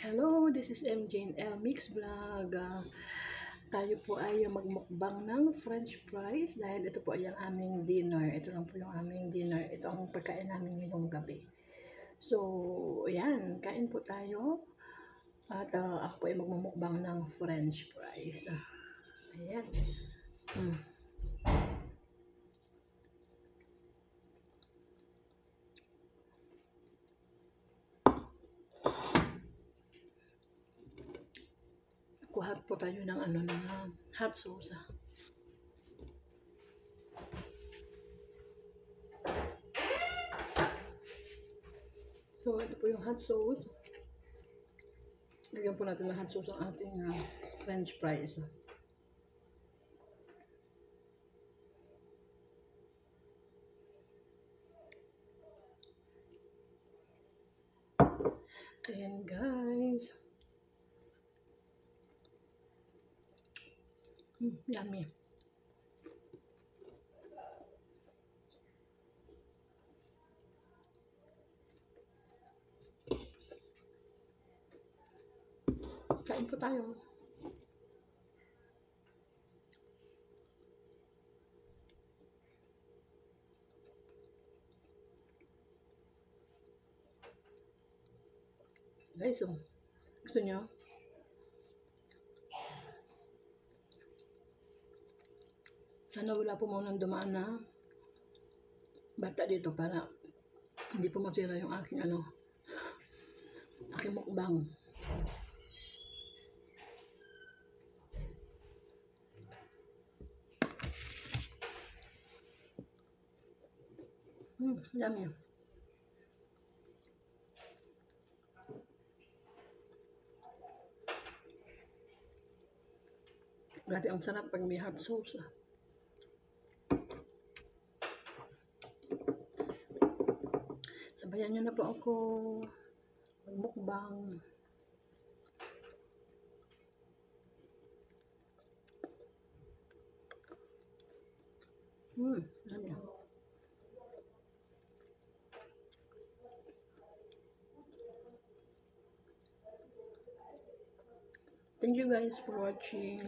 Hello, this is MJ and L Mix Vlog. Tayo po ay magmukbang ng French fries dahil ito po ay ang aming dinner. Ito lang po yung aming dinner. Ito ang pagkain namin ngayong gabi. So, ayan, kain po tayo. At ako po ay magmumukbang ng French fries. Ayan. Kuha po tayo ng hot sauce. So, ito po yung hot sauce. Lagyan po natin ng hot sauce ang ating French fries. Ayan guys. Yummy. Kain po tayo. Guys, gusto nyo? Sana wala po munang dumaan na bata dito para hindi po masira yung aking aking mukbang. Yummy. Grabe ang sarap pag may hot sauce. Sabayan nyo na po ako magmukbang. Yummy. Thank you guys for watching.